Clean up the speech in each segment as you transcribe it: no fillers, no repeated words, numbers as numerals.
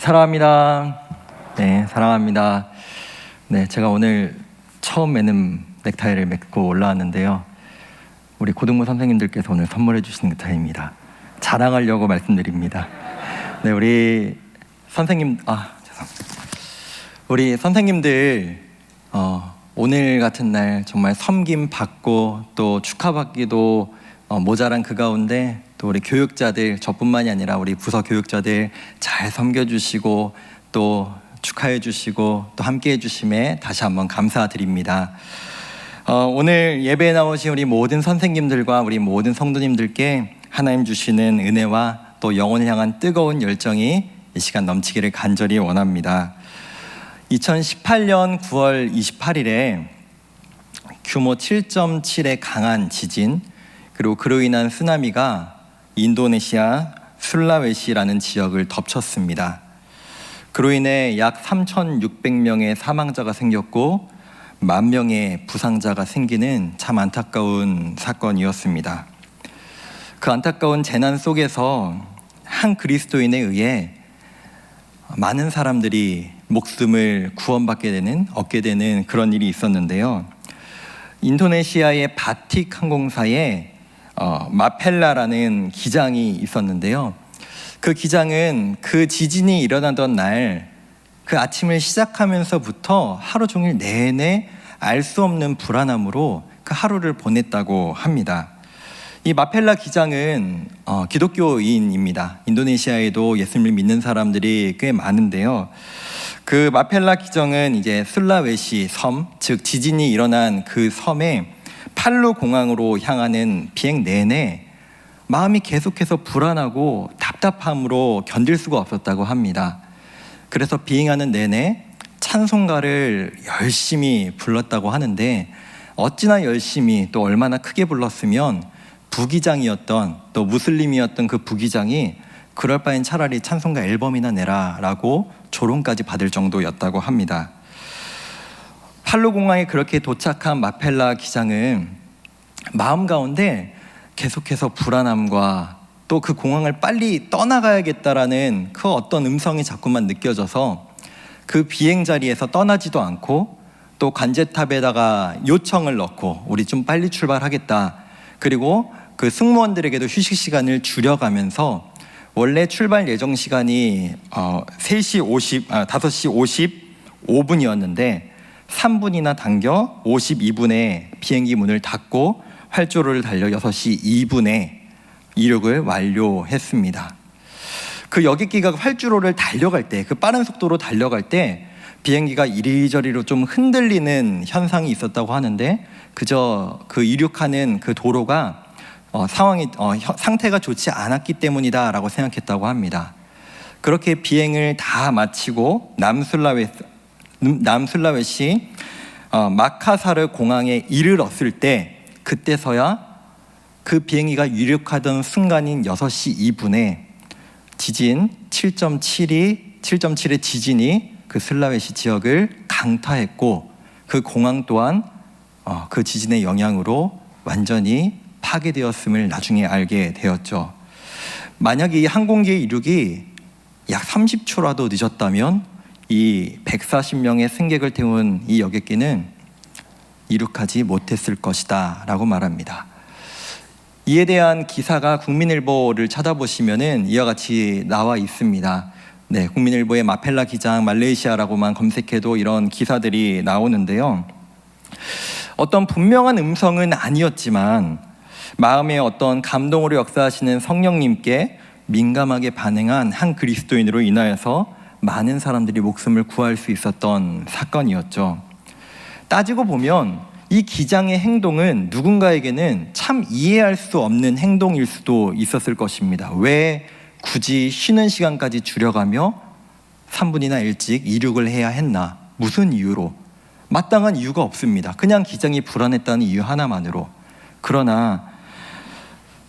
사랑합니다. 네, 사랑합니다. 네, 제가 오늘 처음 매는 넥타이를 맺고 올라왔는데요. 우리 고등부 선생님들께서 오늘 선물해 주신 넥타이입니다. 자랑하려고 말씀드립니다. 네, 우리 선생님, 죄송합니다. 우리 선생님들 오늘 같은 날 정말 섬김 받고 또 축하받기도 모자란 그 가운데 또 우리 교육자들, 저뿐만이 아니라 우리 부서 교육자들 잘 섬겨주시고 또 축하해 주시고 또 함께 해주심에 다시 한번 감사드립니다. 오늘 예배에 나오신 우리 모든 선생님들과 우리 모든 성도님들께 하나님 주시는 은혜와 또 영혼을 향한 뜨거운 열정이 이 시간 넘치기를 간절히 원합니다. 2018년 9월 28일에 규모 7.7의 강한 지진, 그리고 그로 인한 쓰나미가 인도네시아 술라웨시라는 지역을 덮쳤습니다. 그로 인해 약 3,600명의 사망자가 생겼고 10,000명의 부상자가 생기는 참 안타까운 사건이었습니다. 그 안타까운 재난 속에서 한 그리스도인에 의해 많은 사람들이 목숨을 얻게 되는 그런 일이 있었는데요. 인도네시아의 바틱 항공사에 마펠라라는 기장이 있었는데요. 그 기장은 그 지진이 일어나던 날 그 아침을 시작하면서부터 하루 종일 내내 알 수 없는 불안함으로 그 하루를 보냈다고 합니다. 이 마펠라 기장은 기독교인입니다. 인도네시아에도 예수님을 믿는 사람들이 꽤 많은데요. 그 마펠라 기장은 이제 술라웨시 섬, 즉 지진이 일어난 그 섬에 팔루 공항으로 향하는 비행 내내 마음이 계속해서 불안하고 답답함으로 견딜 수가 없었다고 합니다. 그래서 비행하는 내내 찬송가를 열심히 불렀다고 하는데 어찌나 열심히 또 얼마나 크게 불렀으면 부기장이었던 또 무슬림이었던 그 부기장이 그럴 바엔 차라리 찬송가 앨범이나 내라 라고 조롱까지 받을 정도였다고 합니다. 팔루 공항에 그렇게 도착한 마펠라 기장은 마음 가운데 계속해서 불안함과 또 그 공항을 빨리 떠나가야겠다라는 그 어떤 음성이 자꾸만 느껴져서 그 비행 자리에서 떠나지도 않고 또 관제탑에다가 요청을 넣고 우리 좀 빨리 출발하겠다. 그리고 그 승무원들에게도 휴식 시간을 줄여가면서 원래 출발 예정 시간이 5시 55분이었는데 3분이나 당겨 52분에 비행기 문을 닫고 활주로를 달려 6시 2분에 이륙을 완료했습니다. 그 여객기가 활주로를 달려갈 때, 그 빠른 속도로 달려갈 때 비행기가 이리저리로 좀 흔들리는 현상이 있었다고 하는데 그저 그 이륙하는 그 도로가 상태가 좋지 않았기 때문이다라고 생각했다고 합니다. 그렇게 비행을 다 마치고 남술라웨시 마카사르 공항에 이르렀을 때 그때서야 그 비행기가 이륙하던 순간인 6시 2분에 지진 7.7의 지진이 그 술라웨시 지역을 강타했고 그 공항 또한 그 지진의 영향으로 완전히 파괴되었음을 나중에 알게 되었죠. 만약 이 항공기의 이륙이 약 30초라도 늦었다면 이 140명의 승객을 태운 이 여객기는 이륙하지 못했을 것이다 라고 말합니다. 이에 대한 기사가 국민일보를 찾아보시면은 이와 같이 나와 있습니다. 네, 국민일보의 마펠라 기장 말레이시아라고만 검색해도 이런 기사들이 나오는데요. 어떤 분명한 음성은 아니었지만 마음에 어떤 감동으로 역사하시는 성령님께 민감하게 반응한 한 그리스도인으로 인하여서 많은 사람들이 목숨을 구할 수 있었던 사건이었죠. 따지고 보면 이 기장의 행동은 누군가에게는 참 이해할 수 없는 행동일 수도 있었을 것입니다. 왜 굳이 쉬는 시간까지 줄여가며 3분이나 일찍 이륙을 해야 했나? 무슨 이유로? 마땅한 이유가 없습니다. 그냥 기장이 불안했다는 이유 하나만으로. 그러나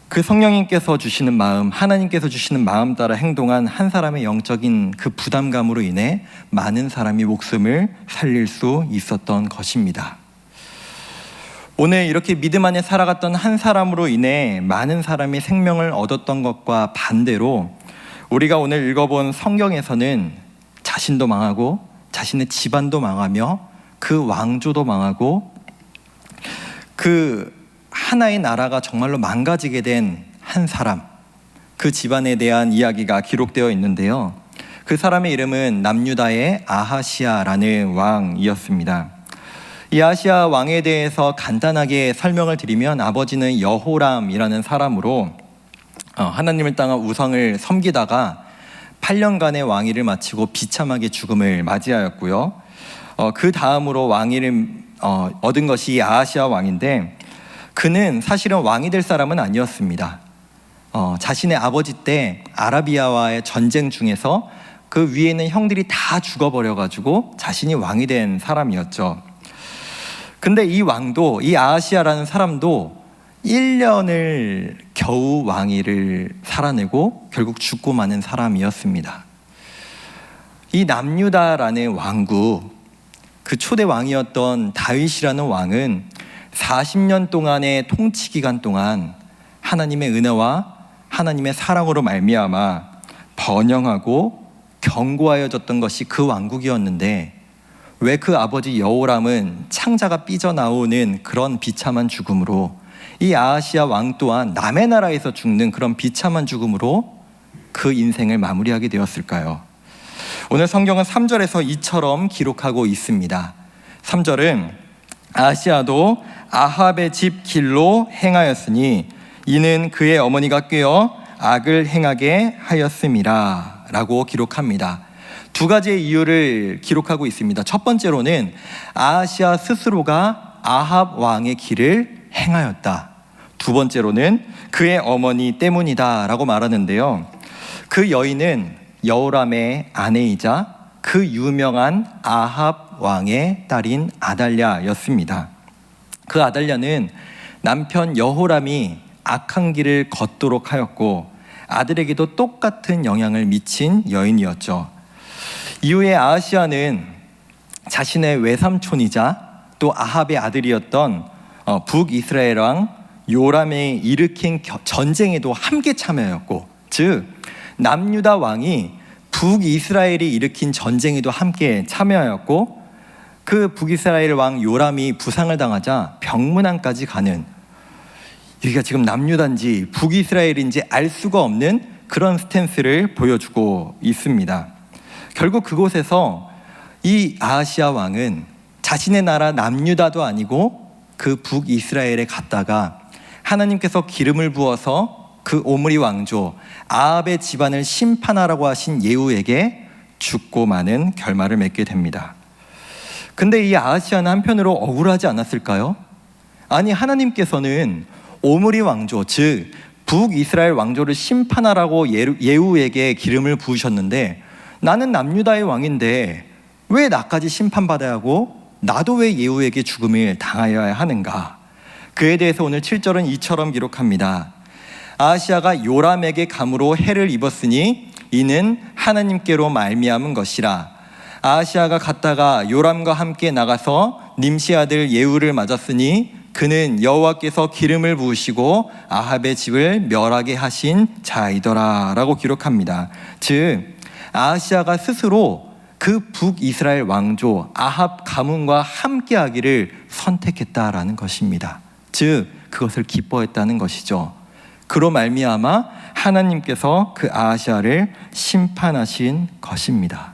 그 성령님께서 주시는 마음, 하나님께서 주시는 마음 따라 행동한 한 사람의 영적인 그 부담감으로 인해 많은 사람이 목숨을 살릴 수 있었던 것입니다. 오늘 이렇게 믿음 안에 살아갔던 한 사람으로 인해 많은 사람이 생명을 얻었던 것과 반대로 우리가 오늘 읽어본 성경에서는 자신도 망하고 자신의 집안도 망하며 그 왕조도 망하고 그 하나의 나라가 정말로 망가지게 된 한 사람, 그 집안에 대한 이야기가 기록되어 있는데요. 그 사람의 이름은 남유다의 아하시아라는 왕이었습니다. 이 아하시아 왕에 대해서 간단하게 설명을 드리면 아버지는 여호람이라는 사람으로 하나님을 따라 우상을 섬기다가 8년간의 왕위를 마치고 비참하게 죽음을 맞이하였고요. 그 다음으로 왕위를 얻은 것이 아하시아 왕인데, 그는 사실은 왕이 될 사람은 아니었습니다. 자신의 아버지 때 아라비아와의 전쟁 중에서 그 위에 있는 형들이 다 죽어버려가지고 자신이 왕이 된 사람이었죠. 근데 이 왕도, 이 아하시아라는 사람도 1년을 겨우 왕위를 살아내고 결국 죽고 마는 사람이었습니다. 이 남유다라는 왕국, 그 초대 왕이었던 다윗이라는 왕은 40년 동안의 통치 기간 동안 하나님의 은혜와 하나님의 사랑으로 말미암아 번영하고 견고하여졌던 것이 그 왕국이었는데, 왜 그 아버지 여호람은 창자가 삐져나오는 그런 비참한 죽음으로, 이 아하시아 왕 또한 남의 나라에서 죽는 그런 비참한 죽음으로 그 인생을 마무리하게 되었을까요? 오늘 성경은 3절에서 이처럼 기록하고 있습니다. 3절은 아하시아도 아합의 집 길로 행하였으니 이는 그의 어머니가 꾀어 악을 행하게 하였음이라 라고 기록합니다. 두 가지의 이유를 기록하고 있습니다. 첫 번째로는 아하시아 스스로가 아합 왕의 길을 행하였다. 두 번째로는 그의 어머니 때문이다 라고 말하는데요. 그 여인은 여호람의 아내이자 그 유명한 아합 왕의 딸인 아달랴였습니다. 그 아달랴는 남편 여호람이 악한 길을 걷도록 하였고 아들에게도 똑같은 영향을 미친 여인이었죠. 이후에 아하시아는 자신의 외삼촌이자 또 아합의 아들이었던 북이스라엘 왕 요람이 일으킨 전쟁에도 함께 참여하였고, 즉 남유다 왕이 북이스라엘이 일으킨 전쟁에도 함께 참여하였고, 그 북이스라엘 왕 요람이 부상을 당하자 병문안까지 가는, 여기가 지금 남유다인지 북이스라엘인지 알 수가 없는 그런 스탠스를 보여주고 있습니다. 결국 그곳에서 이 아하시아 왕은 자신의 나라 남유다도 아니고 그 북이스라엘에 갔다가 하나님께서 기름을 부어서 그 오므리 왕조 아합의 집안을 심판하라고 하신 예후에게 죽고 마는 결말을 맺게 됩니다. 근데 이 아하시아는 한편으로 억울하지 않았을까요? 아니, 하나님께서는 오므리 왕조, 즉 북이스라엘 왕조를 심판하라고 예후에게 기름을 부으셨는데, 나는 남유다의 왕인데 왜 나까지 심판받아야 하고 나도 왜 예후에게 죽음을 당하여야 하는가? 그에 대해서 오늘 7절은 이처럼 기록합니다. 아하시아가 요람에게 감으로 해를 입었으니 이는 하나님께로 말미암은 것이라. 아하시아가 갔다가 요람과 함께 나가서 nim시 아들 예후를 맞았으니 그는 여호와께서 기름을 부으시고 아합의 집을 멸하게 하신 자이더라 라고 기록합니다. 즉 아하시아가 스스로 그 북이스라엘 왕조 아합 가문과 함께하기를 선택했다라는 것입니다. 즉 그것을 기뻐했다는 것이죠. 그로 말미암아 하나님께서 그 아하시아를 심판하신 것입니다.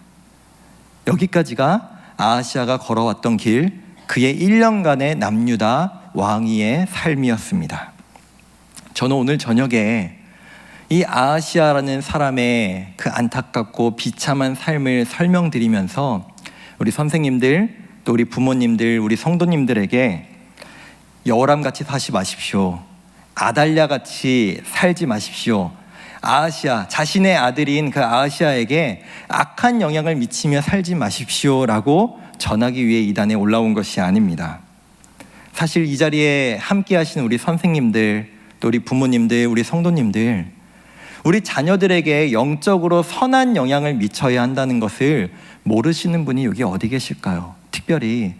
여기까지가 아하시아가 걸어왔던 길, 그의 1년간의 남유다 왕위의 삶이었습니다. 저는 오늘 저녁에 이 아하시아라는 사람의 그 안타깝고 비참한 삶을 설명드리면서 우리 선생님들, 또 우리 부모님들, 우리 성도님들에게 여호람같이 사시 마십시오, 아달랴같이 살지 마십시오, 아하시아, 자신의 아들인 그 아하시아에게 악한 영향을 미치며 살지 마십시오라고 전하기 위해 이 단에 올라온 것이 아닙니다. 사실 이 자리에 함께 하시는 우리 선생님들, 또 우리 부모님들, 우리 성도님들, 우리 자녀들에게 영적으로 선한 영향을 미쳐야 한다는 것을 모르시는 분이 여기 어디 계실까요? 특별히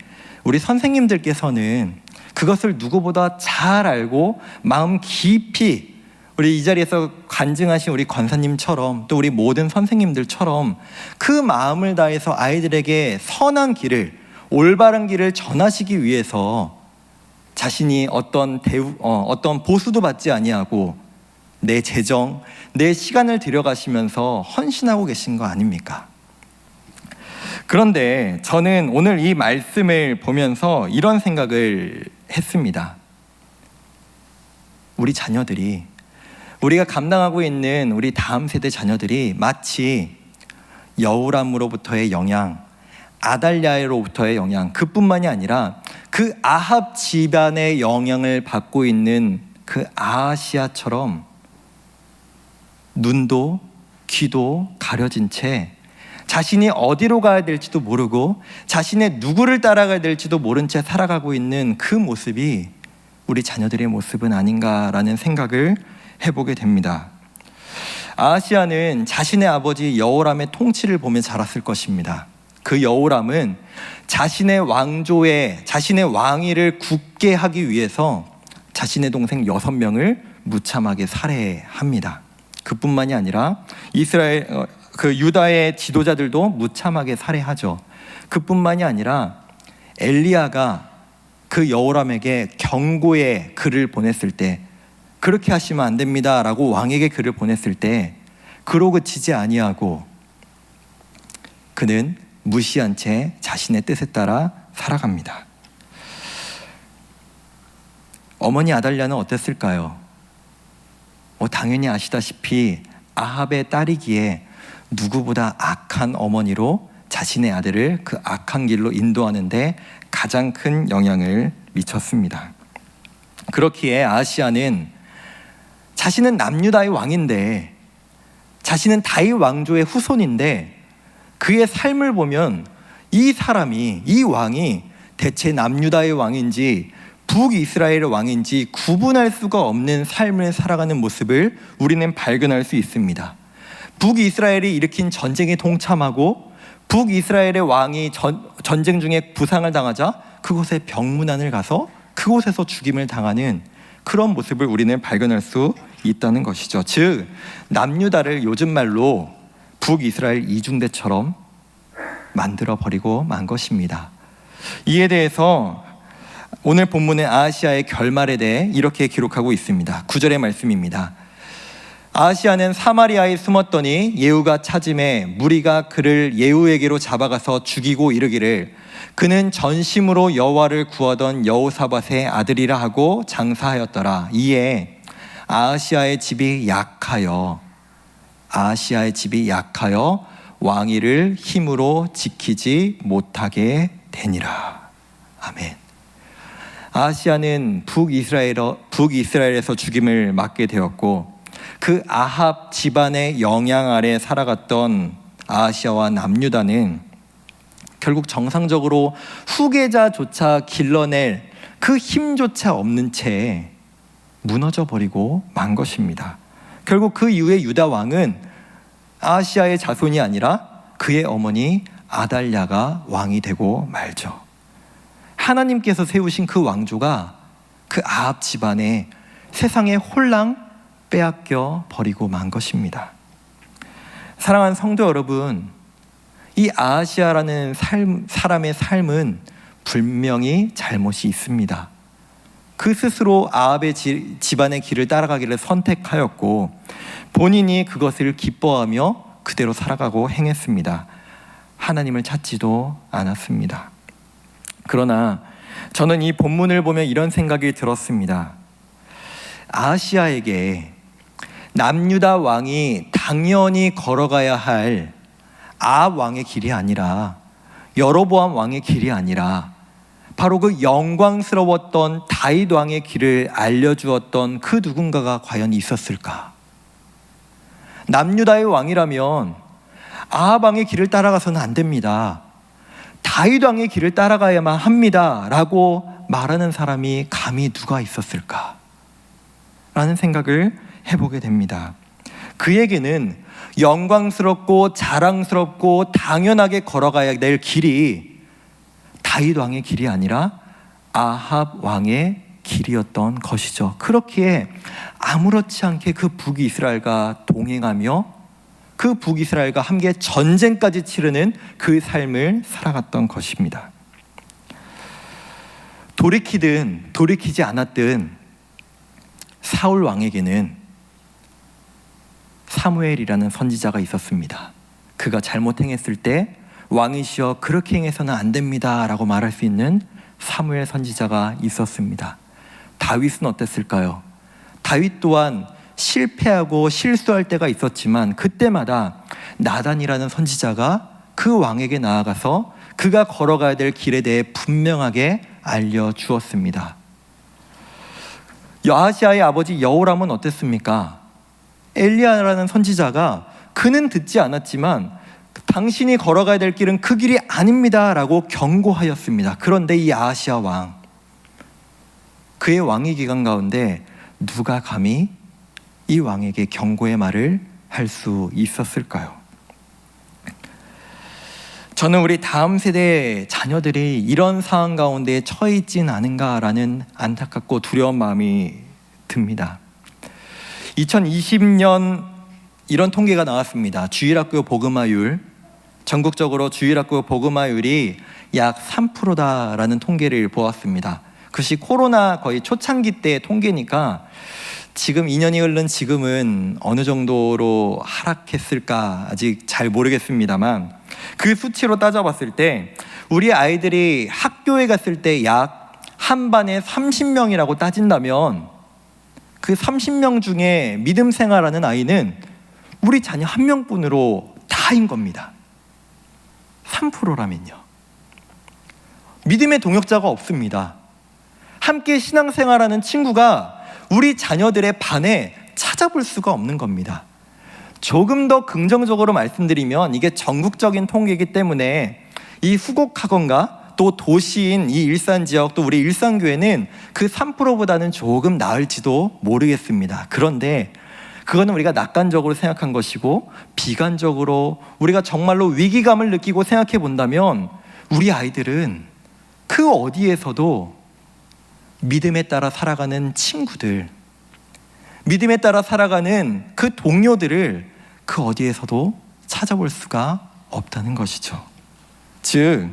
우리 선생님들께서는 그것을 누구보다 잘 알고 마음 깊이 우리 이 자리에서 간증하신 우리 권사님처럼 또 우리 모든 선생님들처럼 그 마음을 다해서 아이들에게 선한 길을, 올바른 길을 전하시기 위해서 자신이 어떤 보수도 받지 아니하고 내 재정, 내 시간을 들여가시면서 헌신하고 계신 거 아닙니까? 그런데 저는 오늘 이 말씀을 보면서 이런 생각을 했습니다. 우리 자녀들이, 우리가 감당하고 있는 우리 다음 세대 자녀들이 마치 여호람으로부터의 영향, 아달랴로부터의 영향, 그뿐만이 아니라 그 아합 집안의 영향을 받고 있는 그 아하시아처럼 눈도 귀도 가려진 채 자신이 어디로 가야 될지도 모르고 자신의 누구를 따라가야 될지도 모른 채 살아가고 있는 그 모습이 우리 자녀들의 모습은 아닌가라는 생각을 해보게 됩니다. 아하시아는 자신의 아버지 여호람의 통치를 보며 자랐을 것입니다. 그 여호람은 자신의 왕조에, 자신의 왕위를 굳게 하기 위해서 자신의 동생 6명을 무참하게 살해합니다. 그뿐만이 아니라 유다의 지도자들도 무참하게 살해하죠. 그뿐만이 아니라 엘리야가 그 여호람에게 경고의 글을 보냈을 때, 그렇게 하시면 안 됩니다 라고 왕에게 글을 보냈을 때 그로 그치지 아니하고 그는 무시한 채 자신의 뜻에 따라 살아갑니다. 어머니 아달랴는 어땠을까요? 당연히 아시다시피 아합의 딸이기에 누구보다 악한 어머니로 자신의 아들을 그 악한 길로 인도하는데 가장 큰 영향을 미쳤습니다. 그렇기에 아하시아는 자신은 남유다의 왕인데, 자신은 다윗 왕조의 후손인데 그의 삶을 보면 이 사람이, 이 왕이 대체 남유다의 왕인지 북이스라엘의 왕인지 구분할 수가 없는 삶을 살아가는 모습을 우리는 발견할 수 있습니다. 북이스라엘이 일으킨 전쟁에 동참하고 북이스라엘의 왕이 전쟁 중에 부상을 당하자 그곳에 병문안을 가서 그곳에서 죽임을 당하는 그런 모습을 우리는 발견할 수 있다는 것이죠. 즉 남유다를 요즘 말로 북이스라엘 이중대처럼 만들어버리고 만 것입니다. 이에 대해서 오늘 본문의 아하시아의 결말에 대해 이렇게 기록하고 있습니다. 9절의 말씀입니다. 아하시아는 사마리아에 숨었더니 예후가 찾음에 무리가 그를 예후에게로 잡아가서 죽이고 이르기를 그는 전심으로 여호와를 구하던 여호사밧의 아들이라 하고 장사하였더라. 이에 아하시아의 집이 약하여 왕위를 힘으로 지키지 못하게 되니라. 아멘. 아하시아는 북이스라엘에서 죽임을 맞게 되었고 그 아합 집안의 영향 아래 살아갔던 아하시아와 남유다는 결국 정상적으로 후계자조차 길러낼 그 힘조차 없는 채 무너져 버리고 만 것입니다. 결국 그 이후에 유다 왕은 아하시아의 자손이 아니라 그의 어머니 아달랴가 왕이 되고 말죠. 하나님께서 세우신 그 왕조가 그 아합 집안에 세상에 홀랑 빼앗겨 버리고 만 것입니다. 사랑하는 성도 여러분, 이 아하시아라는 사람의 삶은 분명히 잘못이 있습니다. 그 스스로 아합의 집안의 길을 따라가기를 선택하였고 본인이 그것을 기뻐하며 그대로 살아가고 행했습니다. 하나님을 찾지도 않았습니다. 그러나 저는 이 본문을 보며 이런 생각이 들었습니다. 아하시아에게 남유다 왕이 당연히 걸어가야 할 아합 왕의 길이 아니라, 여로보암 왕의 길이 아니라 바로 그 영광스러웠던 다윗 왕의 길을 알려주었던 그 누군가가 과연 있었을까? 남유다의 왕이라면 아합 왕의 길을 따라가서는 안 됩니다. 다윗 왕의 길을 따라가야만 합니다 라고 말하는 사람이 감히 누가 있었을까? 라는 생각을 해보게 됩니다. 그에게는 영광스럽고 자랑스럽고 당연하게 걸어가야 될 길이 다윗 왕의 길이 아니라 아합 왕의 길이었던 것이죠. 그렇기에 아무렇지 않게 그 북이스라엘과 동행하며 그 북이스라엘과 함께 전쟁까지 치르는 그 삶을 살아갔던 것입니다. 돌이키든 돌이키지 않았든 사울 왕에게는 사무엘이라는 선지자가 있었습니다. 그가 잘못 행했을 때 왕이시여 그렇게 행해서는 안 됩니다 라고 말할 수 있는 사무엘 선지자가 있었습니다. 다윗은 어땠을까요? 다윗 또한 실패하고 실수할 때가 있었지만 그때마다 나단이라는 선지자가 그 왕에게 나아가서 그가 걸어가야 될 길에 대해 분명하게 알려주었습니다. 여아시아의 아버지 여호람은 어땠습니까? 엘리야라는 선지자가 그는 듣지 않았지만 당신이 걸어가야 될 길은 그 길이 아닙니다 라고 경고하였습니다. 그런데 이 아하시아 왕, 그의 왕위 기간 가운데 누가 감히 이 왕에게 경고의 말을 할 수 있었을까요? 저는 우리 다음 세대의 자녀들이 이런 상황 가운데 처해 있진 않은가라는 안타깝고 두려운 마음이 듭니다. 2020년 이런 통계가 나왔습니다. 주일학교 복음화율, 전국적으로 주일학교 복음화율이 약 3%다라는 통계를 보았습니다. 그것이 코로나 거의 초창기 때 통계니까 지금 2년이 흐른 지금은 어느 정도로 하락했을까 아직 잘 모르겠습니다만 그 수치로 따져봤을 때 우리 아이들이 학교에 갔을 때 약 한 반에 30명이라고 따진다면 그 30명 중에 믿음 생활하는 아이는 우리 자녀 한 명뿐으로 다인 겁니다. 3%라면요. 믿음의 동역자가 없습니다. 함께 신앙생활하는 친구가 우리 자녀들의 반에 찾아볼 수가 없는 겁니다. 조금 더 긍정적으로 말씀드리면 이게 전국적인 통계이기 때문에 이 후곡학원과 또 도시인 이 일산 지역 또 우리 일산교회는 그 3%보다는 조금 나을지도 모르겠습니다. 그런데 그거는 우리가 낙관적으로 생각한 것이고 비관적으로 우리가 정말로 위기감을 느끼고 생각해 본다면 우리 아이들은 그 어디에서도 믿음에 따라 살아가는 친구들, 믿음에 따라 살아가는 그 동료들을 그 어디에서도 찾아볼 수가 없다는 것이죠. 즉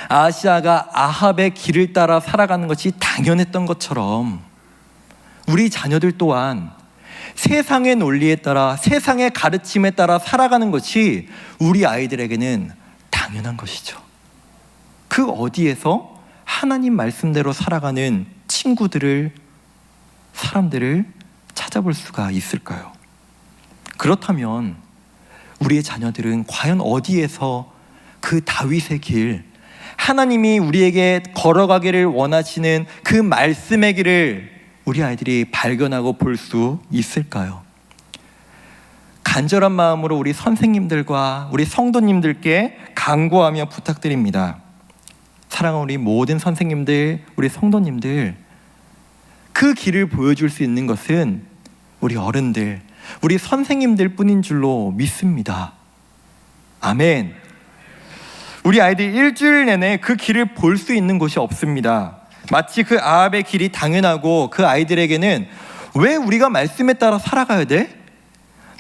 아하시아가 아합의 길을 따라 살아가는 것이 당연했던 것처럼 우리 자녀들 또한 세상의 논리에 따라 세상의 가르침에 따라 살아가는 것이 우리 아이들에게는 당연한 것이죠. 그 어디에서 하나님 말씀대로 살아가는 친구들을, 사람들을 찾아볼 수가 있을까요? 그렇다면 우리의 자녀들은 과연 어디에서 그 다윗의 길, 하나님이 우리에게 걸어가기를 원하시는 그 말씀의 길을 우리 아이들이 발견하고 볼 수 있을까요? 간절한 마음으로 우리 선생님들과 우리 성도님들께 간구하며 부탁드립니다. 사랑하는 우리 모든 선생님들, 우리 성도님들, 그 길을 보여줄 수 있는 것은 우리 어른들, 우리 선생님들 뿐인 줄로 믿습니다. 아멘. 우리 아이들이 일주일 내내 그 길을 볼 수 있는 곳이 없습니다. 마치 그 아합의 길이 당연하고 그 아이들에게는 왜 우리가 말씀에 따라 살아가야 돼?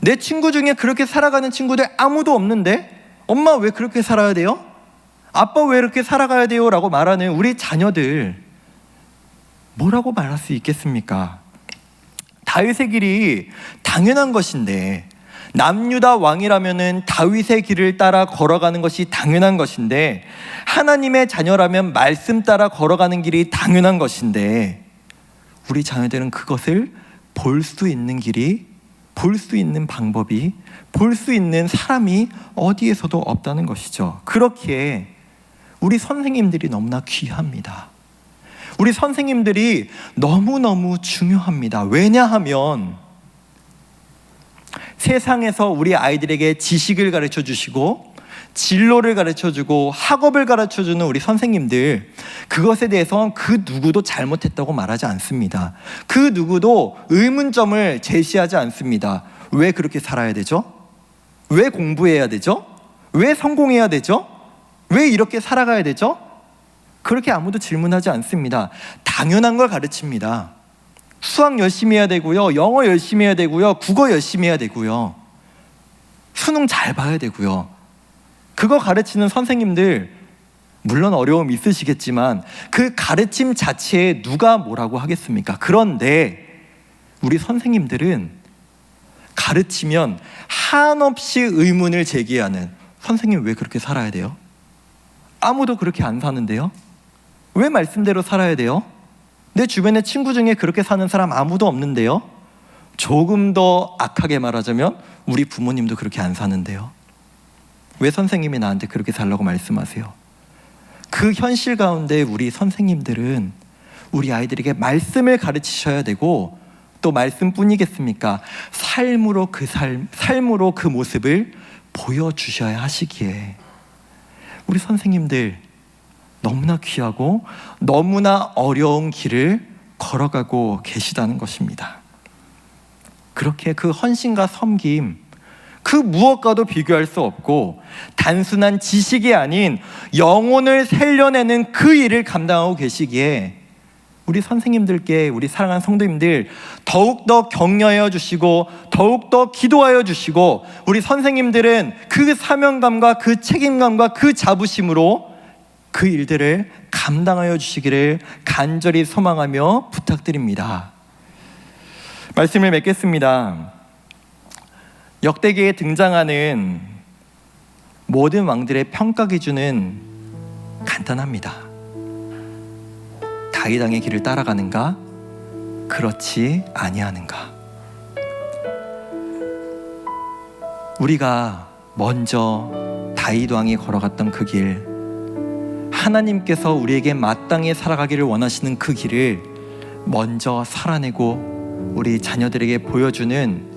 내 친구 중에 그렇게 살아가는 친구들 아무도 없는데 엄마 왜 그렇게 살아야 돼요? 아빠 왜 이렇게 살아가야 돼요? 라고 말하는 우리 자녀들 뭐라고 말할 수 있겠습니까? 다윗의 길이 당연한 것인데 남유다 왕이라면은 다윗의 길을 따라 걸어가는 것이 당연한 것인데 하나님의 자녀라면 말씀 따라 걸어가는 길이 당연한 것인데 우리 자녀들은 그것을 볼 수 있는 길이, 볼 수 있는 방법이, 볼 수 있는 사람이 어디에서도 없다는 것이죠. 그렇기에 우리 선생님들이 너무나 귀합니다. 우리 선생님들이 너무너무 중요합니다. 왜냐하면 세상에서 우리 아이들에게 지식을 가르쳐 주시고 진로를 가르쳐 주고 학업을 가르쳐 주는 우리 선생님들, 그것에 대해서 그 누구도 잘못했다고 말하지 않습니다. 그 누구도 의문점을 제시하지 않습니다. 왜 그렇게 살아야 되죠? 왜 공부해야 되죠? 왜 성공해야 되죠? 왜 이렇게 살아가야 되죠? 그렇게 아무도 질문하지 않습니다. 당연한 걸 가르칩니다. 수학 열심히 해야 되고요, 영어 열심히 해야 되고요, 국어 열심히 해야 되고요, 수능 잘 봐야 되고요. 그거 가르치는 선생님들 물론 어려움 있으시겠지만 그 가르침 자체에 누가 뭐라고 하겠습니까? 그런데 우리 선생님들은 가르치면 한없이 의문을 제기하는, 선생님 왜 그렇게 살아야 돼요? 아무도 그렇게 안 사는데요? 왜 말씀대로 살아야 돼요? 내 주변에 친구 중에 그렇게 사는 사람 아무도 없는데요? 조금 더 악하게 말하자면 우리 부모님도 그렇게 안 사는데요? 왜 선생님이 나한테 그렇게 살라고 말씀하세요? 그 현실 가운데 우리 선생님들은 우리 아이들에게 말씀을 가르치셔야 되고, 또 말씀뿐이겠습니까? 삶으로 삶으로 그 모습을 보여주셔야 하시기에 우리 선생님들 너무나 귀하고 너무나 어려운 길을 걸어가고 계시다는 것입니다. 그렇게 그 헌신과 섬김, 그 무엇과도 비교할 수 없고 단순한 지식이 아닌 영혼을 살려내는 그 일을 감당하고 계시기에 우리 선생님들께, 우리 사랑하는 성도님들 더욱더 격려하여 주시고 더욱더 기도하여 주시고, 우리 선생님들은 그 사명감과 그 책임감과 그 자부심으로 그 일들을 감당하여 주시기를 간절히 소망하며 부탁드립니다. 말씀을 맺겠습니다. 역대기에 등장하는 모든 왕들의 평가 기준은 간단합니다. 다윗 왕의 길을 따라가는가? 그렇지 아니하는가? 우리가 먼저 다윗 왕이 걸어갔던 그 길, 하나님께서 우리에게 마땅히 살아가기를 원하시는 그 길을 먼저 살아내고 우리 자녀들에게 보여주는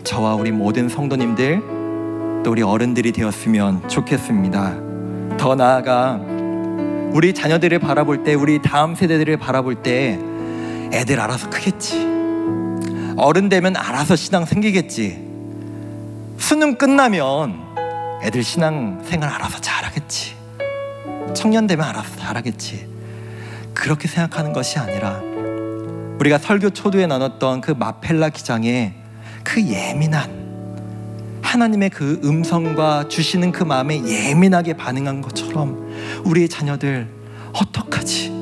저와 우리 모든 성도님들, 또 우리 어른들이 되었으면 좋겠습니다. 더 나아가 우리 자녀들을 바라볼 때, 우리 다음 세대들을 바라볼 때 애들 알아서 크겠지, 어른 되면 알아서 신앙 생기겠지, 수능 끝나면 애들 신앙 생활 알아서 잘하겠지, 청년 되면 알아서 잘하겠지, 그렇게 생각하는 것이 아니라 우리가 설교 초두에 나눴던 그 마펠라 기장의 그 예민한 하나님의 그 음성과 주시는 그 마음에 예민하게 반응한 것처럼 우리의 자녀들 어떡하지?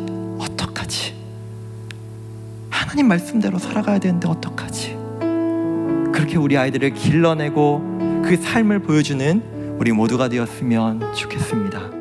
하나님 말씀대로 살아가야 되는데 어떡하지? 그렇게 우리 아이들을 길러내고 그 삶을 보여주는 우리 모두가 되었으면 좋겠습니다.